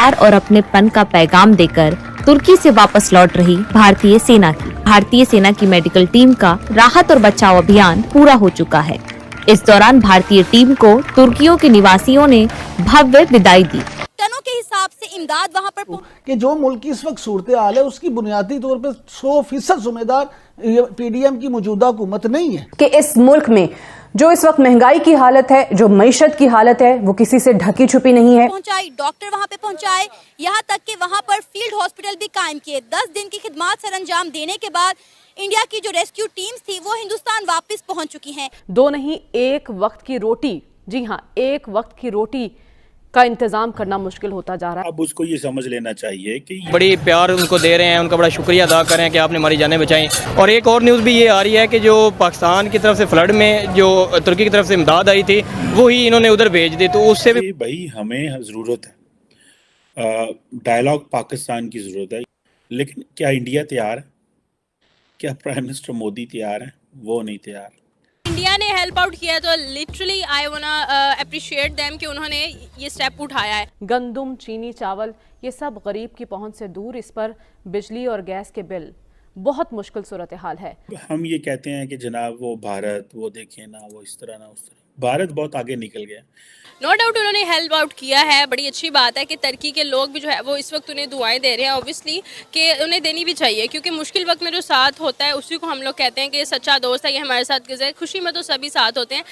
प्यार और अपनेपन का पैगाम देकर तुर्की से वापस लौट रही भारतीय सेना की मेडिकल टीम का राहत और बचाव अभियान पूरा हो चुका है। इस दौरान भारतीय टीम को तुर्कियों के निवासियों ने भव्य विदाई दी। टनों के हिसाब से इमदाद वहां पर कि जो मुल्क की इस वक्त सूरत हाल है उसकी बुनियादी तौर पर 100% जिम्मेदार पीडीएम की मौजूदा हुकूमत नहीं है कि इस मुल्क में जो इस वक्त महंगाई की हालत है, जो मईशत की हालत है, वो किसी से ढकी छुपी नहीं है। पहुंचाई, डॉक्टर वहां पे पहुंचाए, यहाँ तक कि वहां पर फील्ड हॉस्पिटल भी कायम किए। 10 दिन की खिदमत सर अंजाम देने के बाद इंडिया की जो रेस्क्यू टीम्स थी वो हिंदुस्तान वापस पहुंच चुकी हैं। दो नहीं, एक वक्त की रोटी, जी हाँ, एक वक्त की रोटी का इंतजाम करना मुश्किल होता जा रहा है। अब उसको ये समझ लेना चाहिए कि बड़ी प्यार उनको दे रहे हैं, उनका बड़ा शुक्रिया अदा करें कि आपने हमारी जानें बचाई। और एक और न्यूज़ भी ये आ रही है कि जो पाकिस्तान की तरफ से फ्लड में जो तुर्की की तरफ से इमदाद आई थी वो ही इन्होंने उधर भेज दी, तो उससे भी भाई हमें ज़रूरत है, डायलॉग पाकिस्तान की ज़रूरत है, लेकिन क्या इंडिया तैयार है? क्या प्राइम मिनिस्टर मोदी तैयार है? वो नहीं तैयार। इंडिया ने हेल्प आउट किया तो लिटरली आई वांना अप्रिशिएट देम कि उन्होंने ये स्टेप उठाया है। गंदुम, चीनी, चावल, ये सब गरीब की पहुंच से दूर। इस पर बिजली और गैस के बिल, बहुत मुश्किल सूरत हाल है। हम ये कहते हैं कि जनाब वो भारत, वो देखें ना, वो इस तरह ना उस तरह। भारत बहुत आगे निकल गया। नो डाउट उन्होंने हेल्प आउट किया है, बड़ी अच्छी बात है कि तुर्की के लोग भी जो है वो इस वक्त उन्हें दुआएं दे रहे हैं। ऑब्वियसली कि उन्हें देनी भी चाहिए, क्योंकि मुश्किल वक्त में जो साथ होता है उसी को हम लोग कहते हैं कि सच्चा दोस्त है। ये हमारे साथ गुजरे, खुशी में तो सभी साथ होते हैं।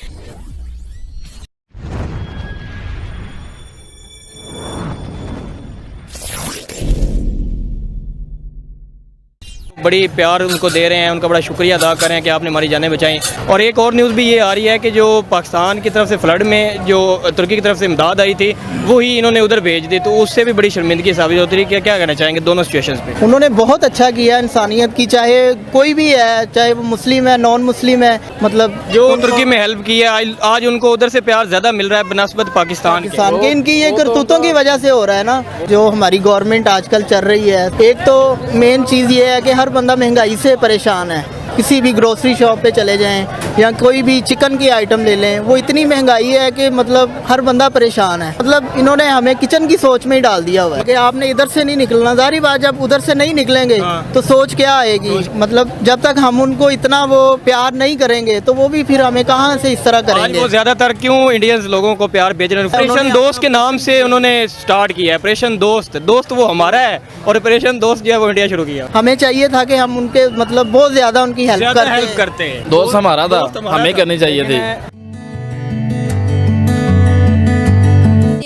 बड़ी प्यार उनको दे रहे हैं, उनका बड़ा शुक्रिया अदा करें कि आपने हमारी जानें बचाई। और एक और न्यूज़ भी ये आ रही है कि जो पाकिस्तान की तरफ से फ्लड में जो तुर्की की तरफ से इमदाद आई थी वो ही इन्होंने उधर भेज दी, तो उससे भी बड़ी शर्मिंदगी साबित होती है। क्या कहना चाहेंगे दोनों सिचुएशंस पे? उन्होंने बहुत अच्छा किया इंसानियत की, चाहे कोई भी है, चाहे वो मुस्लिम है, नॉन मुस्लिम है, मतलब जो तुर्की में हेल्प की है आज उनको उधर से प्यार ज़्यादा मिल रहा है बनस्बत पाकिस्तान के। इनकी ये करतूतों की वजह से हो रहा है ना, जो हमारी गवर्नमेंट आजकल चल रही है। एक तो मेन चीज़ ये है कि हर बंदा महंगाई से परेशान है। किसी भी ग्रोसरी शॉप पे चले जाएं या कोई भी चिकन की आइटम ले लें, वो इतनी महंगाई है कि मतलब हर बंदा परेशान है। मतलब इन्होंने हमें किचन की सोच में ही डाल दिया हुआ है कि आपने इधर से नहीं निकलना। जारी बात, जब उधर से नहीं निकलेंगे तो सोच क्या आएगी? मतलब जब तक हम उनको इतना वो प्यार नहीं करेंगे तो वो भी फिर हमें कहाँ से इस तरह करेंगे? वो ज्यादातर क्यों इंडियंस लोगों को प्यार भेज रहे हैं? ऑपरेशन दोस्त के नाम से उन्होंने स्टार्ट किया है। ऑपरेशन दोस्त वो हमारा है और ऑपरेशन दोस्त जो है वो इंडिया शुरू किया। हमें चाहिए था कि हम उनके मतलब बहुत ज्यादा उनकी हेल्प करते हैं। दोस्त हमारा था, हमें करनी चाहिए थी।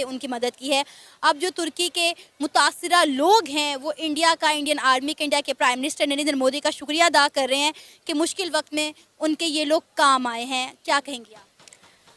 उनकी मदद की है। अब जो तुर्की के मुतासिरा लोग हैं वो इंडियन आर्मी के, इंडिया के प्राइम मिनिस्टर नरेंद्र मोदी का शुक्रिया अदा कर रहे हैं कि मुश्किल वक्त में उनके ये लोग काम आए हैं। क्या कहेंगे आप?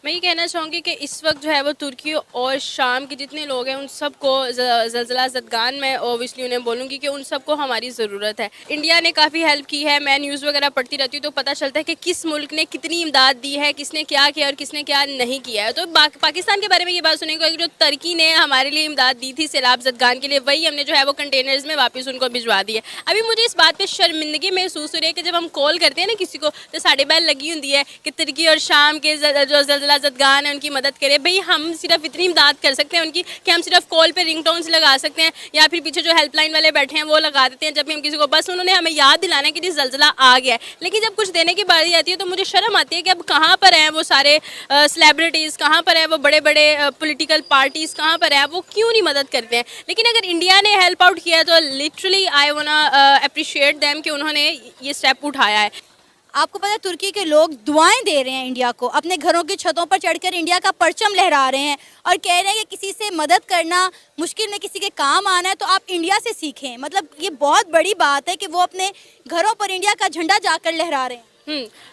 मैं ये कहना चाहूँगी कि इस वक्त जो है वो तुर्की और शाम के जितने लोग हैं उन सबको ज़लज़ला ज़दगान में ओबियसली उन्हें बोलूँगी कि उन सबको हमारी ज़रूरत है। इंडिया ने काफ़ी हेल्प की है। मैं न्यूज़ वगैरह पढ़ती रहती हूँ तो पता चलता है कि किस मुल्क ने कितनी इमदाद दी है, किसने क्या किया और किसने क्या नहीं किया है। तो पाकिस्तान के बारे में ये बात सुनेंगे कि जो तुर्की ने हमारे लिए इमदाद दी थी सैलाब ज़दगान के लिए, वही हमने जो है वो कंटेनर्स में वापस उनको भिजवा दी है। अभी मुझे इस बात पर शर्मिंदगी महसूस हो रही है कि जब हम कॉल करते हैं ना किसी को तो साढ़े बैल लगी होती है कि तुर्की और शाम के जो ज़दगान है उनकी मदद करें। भाई हम सिर्फ इतनी इमदाद कर सकते हैं उनकी कि हम सिर्फ कॉल पे रिंगटोन्स लगा सकते हैं या फिर पीछे जो हेल्पलाइन वाले बैठे हैं वो लगा देते हैं जब भी हम किसी को, बस उन्होंने हमें याद दिलाना है कि ये ज़लज़ला आ गया है। लेकिन जब कुछ देने की बारी आती है तो मुझे शर्म आती है कि अब कहाँ पर हैं वो सारे सेलिब्रिटीज़, कहाँ पर हैं वो बड़े बड़े पॉलिटिकल पार्टीज़, कहाँ पर हैं वो, क्यों नहीं मदद करते हैं? लेकिन अगर इंडिया ने हेल्प आउट किया तो लिटरली आई वांना अप्रिशिएट देम कि उन्होंने ये स्टेप उठाया है। आपको पता है तुर्की के लोग दुआएं दे रहे हैं इंडिया को, अपने घरों की छतों पर चढ़कर इंडिया का परचम लहरा रहे हैं और कह रहे हैं कि किसी से मदद करना, मुश्किल में किसी के काम आना है तो आप इंडिया से सीखें। मतलब ये बहुत बड़ी बात है कि वो अपने घरों पर इंडिया का झंडा जाकर लहरा रहे हैं।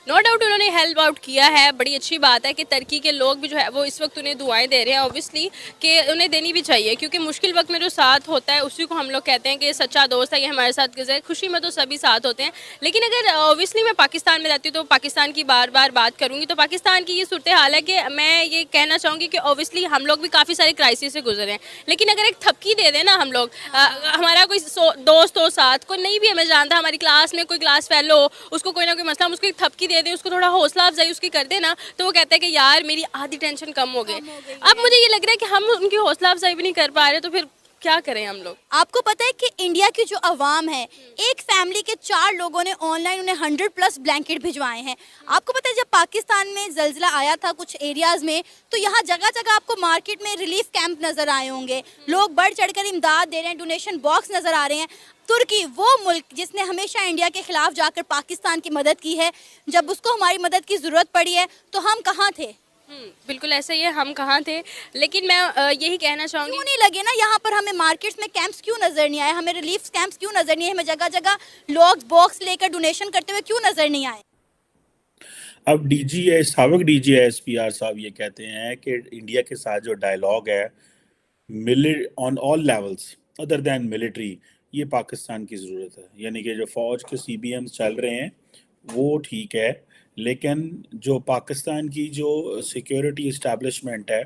नो डाउट उन्होंने हेल्प आउट किया है, बड़ी अच्छी बात है कि तुर्की के लोग भी जो है वो इस वक्त उन्हें दुआएं दे रहे हैं। ऑब्वियसली कि उन्हें देनी भी चाहिए, क्योंकि मुश्किल वक्त में जो साथ होता है उसी को हम लोग कहते हैं कि सच्चा दोस्त है। ये हमारे साथ गुजरे, खुशी में तो सभी साथ होते हैं। लेकिन अगर ऑब्वियसली मैं पाकिस्तान में रहती हूँ तो पाकिस्तान की बार बार बात करूँगी, तो पाकिस्तान की ये सूरत हाल है कि मैं ये कहना चाहूँगी कि ऑब्वियसली हम लोग भी काफ़ी सारे क्राइसिस से गुजरे हैं। लेकिन अगर एक थपकी दे दें ना हम लोग, हमारा कोई दोस्त हो साथ, कोई नहीं भी हमें जानता, हमारी क्लास में कोई क्लास फेलो हो, उसको कोई ना कोई मसला, हम उसको एक थपकी दे दें, उसको थोड़ा हौसला अफजाई उसकी कर देना, तो वो कहता है कि यार मेरी आधी टेंशन कम हो गई। अब मुझे ये लग रहा है कि हम उनकी हौसला अफजाई भी नहीं कर पा रहे, तो फिर क्या करें हम लोग? आपको पता है कि इंडिया की जो अवाम है, एक फैमिली के 4 लोगों ने ऑनलाइन उन्हें 100+ ब्लैंकेट भिजवाए हैं। आपको पता है जब पाकिस्तान में ज़ल्ज़ला आया था कुछ एरियाज़ में, तो यहाँ जगह जगह आपको मार्केट में रिलीफ कैंप नज़र आए होंगे, लोग बढ़ चढ़कर इमदाद दे रहे हैं, डोनेशन बॉक्स नज़र आ रहे हैं। तुर्की वो मुल्क जिसने हमेशा इंडिया के खिलाफ जाकर पाकिस्तान की मदद की है, जब उसको हमारी मदद की ज़रूरत पड़ी है तो हम कहाँ थे? बिल्कुल ऐसा ही है, हम कहाँ थे। लेकिन मैं यही कहना चाहूँगी, क्यों नहीं लगे ना यहाँ पर हमें मार्केट्स में कैंप्स क्यों नजर नहीं आए, हमें रिलीफ कैंप्स क्यों नजर नहीं आए, हमें जगह जगह लोग बॉक्स लेकर डोनेशन करते हुए क्यों नजर नहीं आए? अब साबिक DGSPR साहब ये कहते हैं कि इंडिया के साथ जो डायलॉग है on all levels other than military, ये पाकिस्तान की ज़रूरत है। यानी कि जो फ़ौज के CBMs चल रहे हैं वो ठीक है, लेकिन जो पाकिस्तान की जो सिक्योरिटी इस्टेब्लिशमेंट है,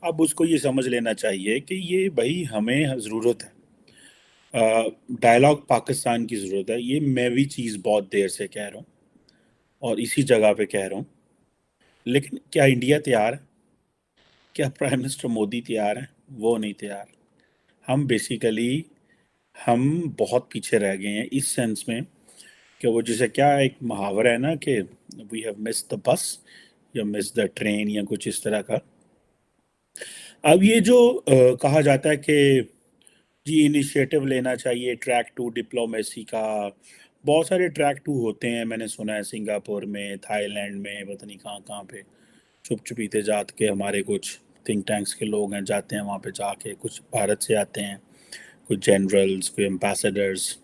अब उसको ये समझ लेना चाहिए कि ये भाई हमें ज़रूरत है, डायलॉग पाकिस्तान की ज़रूरत है। ये मैं भी चीज़ बहुत देर से कह रहा हूँ और इसी जगह पे कह रहा हूँ, लेकिन क्या इंडिया तैयार है? क्या प्राइम मिनिस्टर मोदी तैयार है? वो नहीं तैयार। हम बहुत पीछे रह गए हैं इस सेंस में कि वो जैसे क्या एक मुहावरा है ना कि we have missed the bus या मिस द ट्रेन या कुछ इस तरह का। अब ये जो कहा जाता है कि जी इनिशिएटिव लेना चाहिए ट्रैक 2 डिप्लोमेसी का, बहुत सारे ट्रैक 2 होते हैं, मैंने सुना है सिंगापुर में, थाईलैंड में, पता नहीं कहाँ कहाँ पे चुप चुपीते जात के हमारे कुछ थिंक टैंक्स के लोग हैं, जाते हैं वहाँ पे जाके, कुछ भारत से आते हैं, कुछ जनरल्स, कोई एम्बेसडर्स,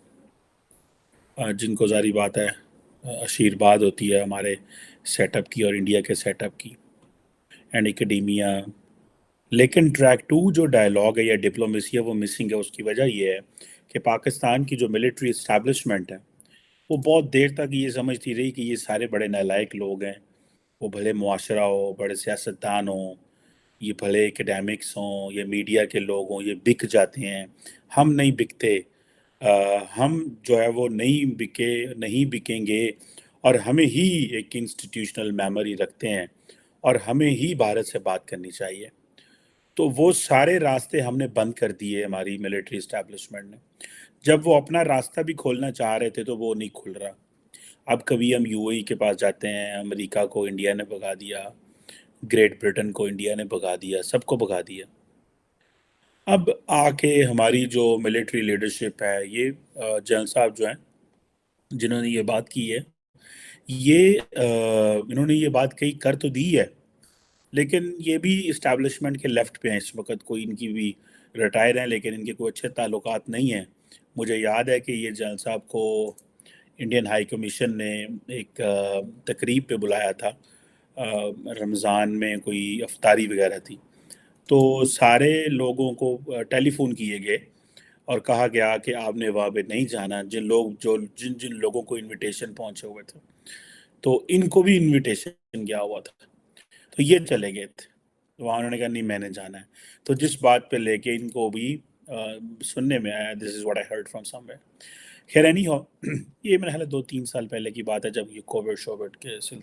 जिनको जारी बात है आशीर्वाद होती है हमारे सेटअप की और इंडिया के सेटअप की एंड एकेडेमिया। लेकिन ट्रैक 2 जो डायलॉग है या डिप्लोमेसी है वो मिसिंग है। उसकी वजह ये है कि पाकिस्तान की जो मिलिट्री इस्टेब्लिशमेंट है वो बहुत देर तक ये समझती रही कि ये सारे बड़े नालायक लोग हैं, वो भले मुआशरा हो, बड़े सियासतदान हों, ये भले एकेडमिक्स हों या मीडिया के लोग हों, ये बिक जाते हैं। हम नहीं बिकते, हम जो है वो नहीं बिकेंगे और हमें ही एक इंस्टीट्यूशनल मेमोरी रखते हैं और हमें ही भारत से बात करनी चाहिए। तो वो सारे रास्ते हमने बंद कर दिए हमारी मिलिट्री इस्टेब्लिशमेंट ने। जब वो अपना रास्ता भी खोलना चाह रहे थे तो वो नहीं खुल रहा। अब कभी हम UAE के पास जाते हैं, अमेरिका को इंडिया ने भगा दिया, ग्रेट ब्रिटेन को इंडिया ने भगा दिया, सबको भगा दिया। अब आके हमारी जो मिलिट्री लीडरशिप है, ये जनरल साहब जो हैं जिन्होंने ये बात की है, इन्होंने ये बात कही कर तो दी है, लेकिन ये भी इस्टेब्लिशमेंट के लेफ़्ट पे हैं इस वक्त। कोई इनकी भी रिटायर हैं लेकिन इनके कोई अच्छे ताल्लुकात नहीं हैं। मुझे याद है कि ये जनरल साहब को इंडियन हाई कमीशन ने एक तकरीब पे बुलाया था, रमज़ान में कोई अफ्तारी वगैरह थी, तो सारे लोगों को टेलीफोन किए गए और कहा गया कि आपने वहाँ पे नहीं जाना। जिन जिन लोगों को इनविटेशन पहुँचे हुए थे, तो इनको भी इनविटेशन गया हुआ था, तो ये चले गए थे। तो वहाँ उन्होंने कहा नहीं मैंने जाना है। तो जिस बात पे लेके इनको भी सुनने में आया, this is what I heard from somewhere. खैर एनी हो, ये मेरे ख्याल 2-3 साल पहले की बात है जब ये कोविड के सिलसिले